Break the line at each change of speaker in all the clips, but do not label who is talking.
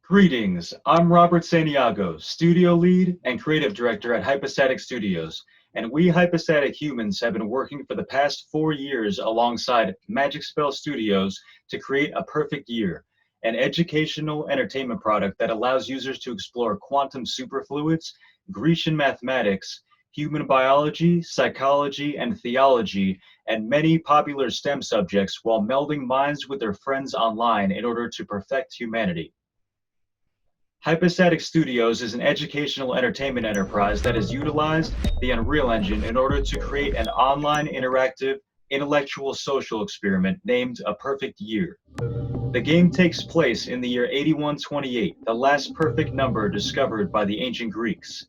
Greetings, I'm Robert Santiago, studio lead and creative director at Hypostatic Studios, and we hypostatic humans have been working for the past 4 years alongside Magic Spell Studios to create A Perfect Year, an educational entertainment product that allows users to explore quantum superfluids, Grecian mathematics, human biology, psychology, and theology, and many popular STEM subjects while melding minds with their friends online in order to perfect humanity. Hypostatic Studios is an educational entertainment enterprise that has utilized the Unreal Engine in order to create an online interactive intellectual social experiment named A Perfect Year. The game takes place in the year 8128, the last perfect number discovered by the ancient Greeks.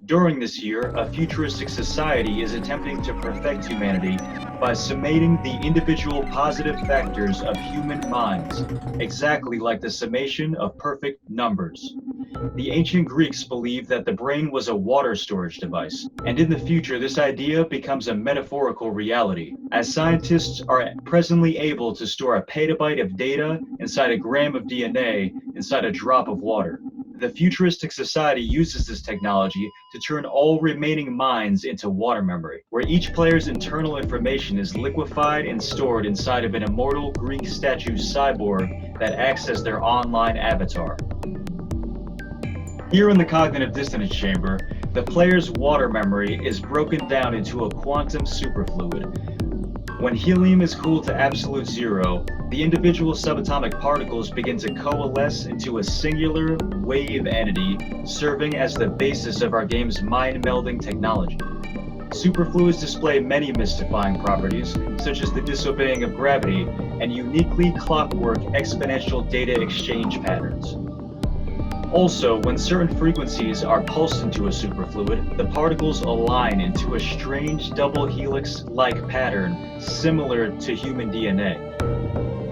During this year, a futuristic society is attempting to perfect humanity by summating the individual positive factors of human minds, exactly like the summation of perfect numbers. The ancient Greeks believed that the brain was a water storage device, and in the future this idea becomes a metaphorical reality, as scientists are presently able to store a petabyte of data inside a gram of DNA inside a drop of water. The futuristic society uses this technology to turn all remaining minds into water memory, where each player's internal information is liquefied and stored inside of an immortal Greek statue cyborg that acts as their online avatar. Here in the cognitive dissonance chamber, the player's water memory is broken down into a quantum superfluid. When helium is cooled to absolute zero, the individual subatomic particles begin to coalesce into a singular wave entity, serving as the basis of our game's mind-melding technology. Superfluids display many mystifying properties, such as the disobeying of gravity and uniquely clockwork exponential data exchange patterns. Also, when certain frequencies are pulsed into a superfluid, the particles align into a strange double helix-like pattern similar to human DNA.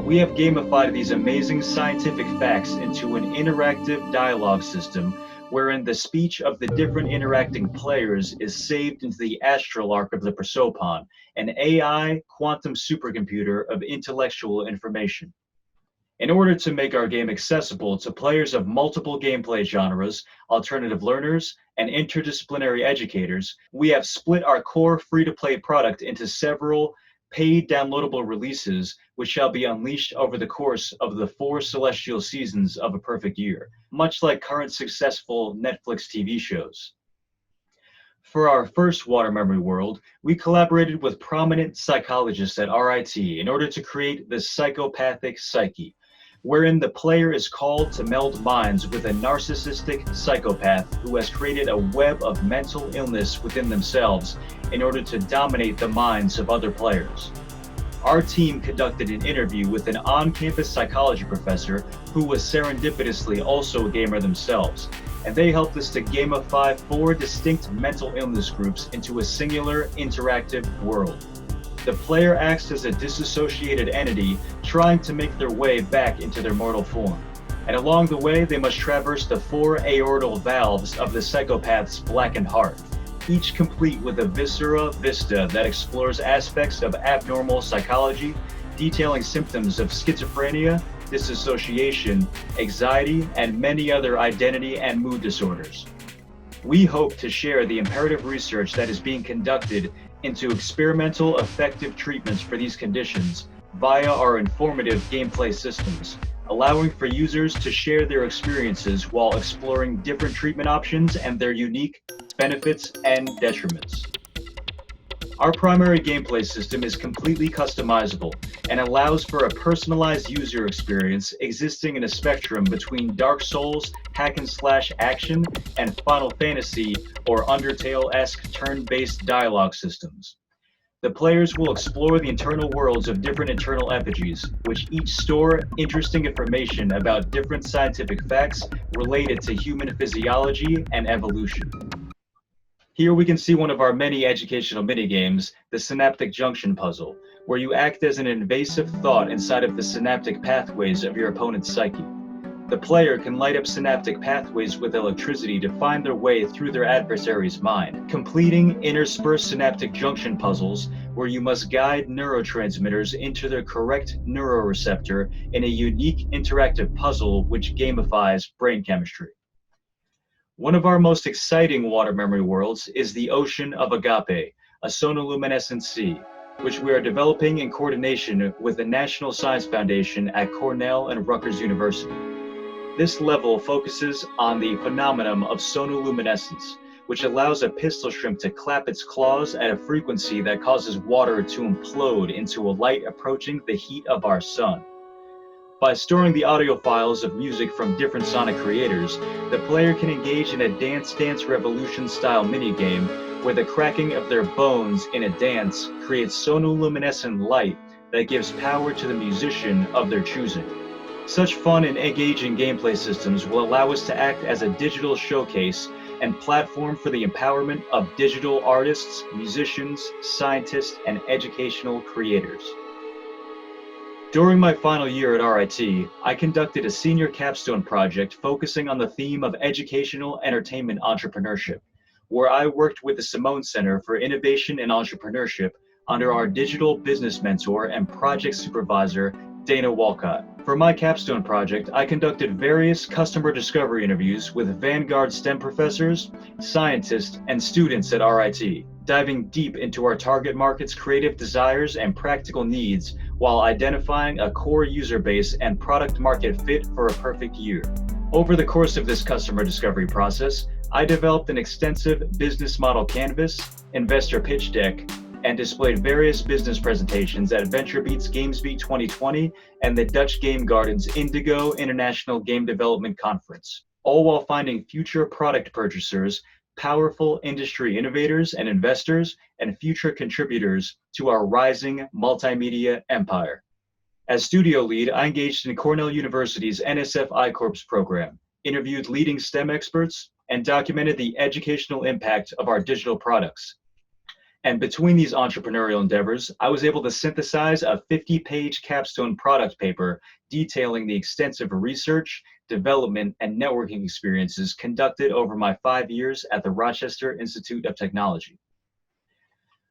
We have gamified these amazing scientific facts into an interactive dialogue system wherein the speech of the different interacting players is saved into the astral arc of the prosopon, an AI quantum supercomputer of intellectual information. In order to make our game accessible to players of multiple gameplay genres, alternative learners, and interdisciplinary educators, we have split our core free-to-play product into several paid downloadable releases, which shall be unleashed over the course of the 4 celestial seasons of A Perfect Year, much like current successful Netflix TV shows. For our first water memory world, we collaborated with prominent psychologists at RIT in order to create the psychopathic psyche, wherein the player is called to meld minds with a narcissistic psychopath who has created a web of mental illness within themselves in order to dominate the minds of other players. Our team conducted an interview with an on-campus psychology professor who was serendipitously also a gamer themselves, and they helped us to gamify 4 distinct mental illness groups into a singular interactive world. The player acts as a disassociated entity trying to make their way back into their mortal form. And along the way, they must traverse the 4 aortal valves of the psychopath's blackened heart, each complete with a viscera vista that explores aspects of abnormal psychology, detailing symptoms of schizophrenia, disassociation, anxiety, and many other identity and mood disorders. We hope to share the imperative research that is being conducted into experimental effective treatments for these conditions via our informative gameplay systems, allowing for users to share their experiences while exploring different treatment options and their unique benefits and detriments. Our primary gameplay system is completely customizable and allows for a personalized user experience existing in a spectrum between Dark Souls, hack and slash action, and Final Fantasy or Undertale-esque turn-based dialogue systems. The players will explore the internal worlds of different internal effigies, which each store interesting information about different scientific facts related to human physiology and evolution. Here we can see one of our many educational minigames, the synaptic junction puzzle, where you act as an invasive thought inside of the synaptic pathways of your opponent's psyche. The player can light up synaptic pathways with electricity to find their way through their adversary's mind, completing interspersed synaptic junction puzzles where you must guide neurotransmitters into their correct neuroreceptor in a unique interactive puzzle which gamifies brain chemistry. One of our most exciting water memory worlds is the Ocean of Agape, a sonoluminescent sea, which we are developing in coordination with the National Science Foundation at Cornell and Rutgers University. This level focuses on the phenomenon of sonoluminescence, which allows a pistol shrimp to clap its claws at a frequency that causes water to implode into a light approaching the heat of our sun. By storing the audio files of music from different sonic creators, the player can engage in a Dance Dance Revolution style minigame where the cracking of their bones in a dance creates sonoluminescent light that gives power to the musician of their choosing. Such fun and engaging gameplay systems will allow us to act as a digital showcase and platform for the empowerment of digital artists, musicians, scientists, and educational creators. During my final year at RIT, I conducted a senior capstone project focusing on the theme of educational entertainment entrepreneurship, where I worked with the Simone Center for Innovation and Entrepreneurship under our digital business mentor and project supervisor, Dana Walcott. For my capstone project, I conducted various customer discovery interviews with Vanguard STEM professors, scientists, and students at RIT, diving deep into our target market's creative desires and practical needs while identifying a core user base and product market fit for a perfect year. Over the course of this customer discovery process, I developed an extensive business model canvas, investor pitch deck, and displayed various business presentations at VentureBeat's GamesBeat 2020 and the Dutch Game Garden's Indigo International Game Development Conference, all while finding future product purchasers, powerful industry innovators and investors, and future contributors to our rising multimedia empire. As studio lead, I engaged in Cornell University's NSF I-Corps program, interviewed leading STEM experts, and documented the educational impact of our digital products. And between these entrepreneurial endeavors, I was able to synthesize a 50-page capstone product paper detailing the extensive research, development, and networking experiences conducted over my 5 years at the Rochester Institute of Technology.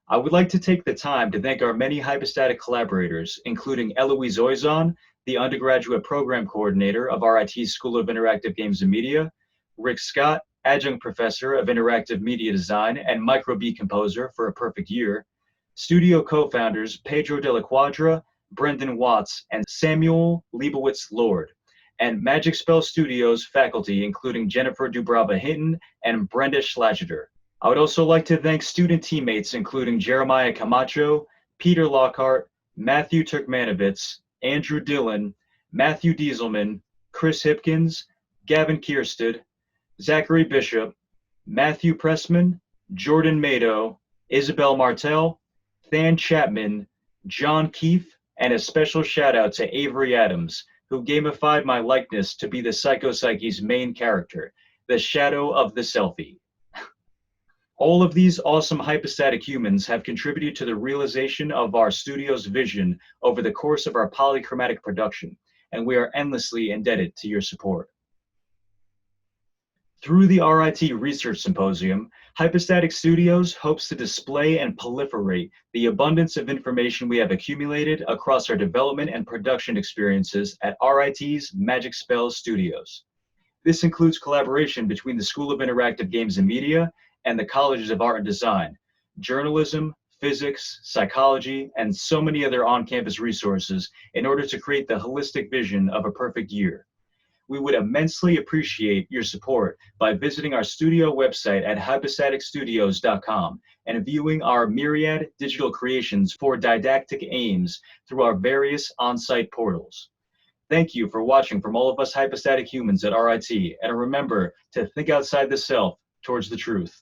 I would like to take the time to thank our many hypostatic collaborators, including Eloise Oizon, the undergraduate program coordinator of RIT's School of Interactive Games and Media, Rick Scott, adjunct professor of interactive media design and microbeat composer for A Perfect Year, studio co-founders Pedro de la Quadra, Brendan Watts, and Samuel Leibowitz Lord, and Magic Spell Studios faculty including Jennifer Dubrava Hinton and Brenda Schlageter. I would also like to thank student teammates including Jeremiah Camacho, Peter Lockhart, Matthew Turkmanovitz, Andrew Dillon, Matthew Dieselman, Chris Hipkins, Gavin Kierstead, Zachary Bishop, Matthew Pressman, Jordan Mado, Isabel Martel, Than Chapman, John Keefe, and a special shout out to Avery Adams, who gamified my likeness to be the Psychopsyche's main character, the shadow of the selfie. All of these awesome hypostatic humans have contributed to the realization of our studio's vision over the course of our polychromatic production, and we are endlessly indebted to your support. Through the RIT Research Symposium, Hypostatic Studios hopes to display and proliferate the abundance of information we have accumulated across our development and production experiences at RIT's Magic Spell Studios. This includes collaboration between the School of Interactive Games and Media and the Colleges of Art and Design, journalism, physics, psychology, and so many other on-campus resources in order to create the holistic vision of a perfect year. We would immensely appreciate your support by visiting our studio website at hypostaticstudios.com and viewing our myriad digital creations for didactic aims through our various on-site portals. Thank you for watching from all of us hypostatic humans at RIT, and remember to think outside the self towards the truth.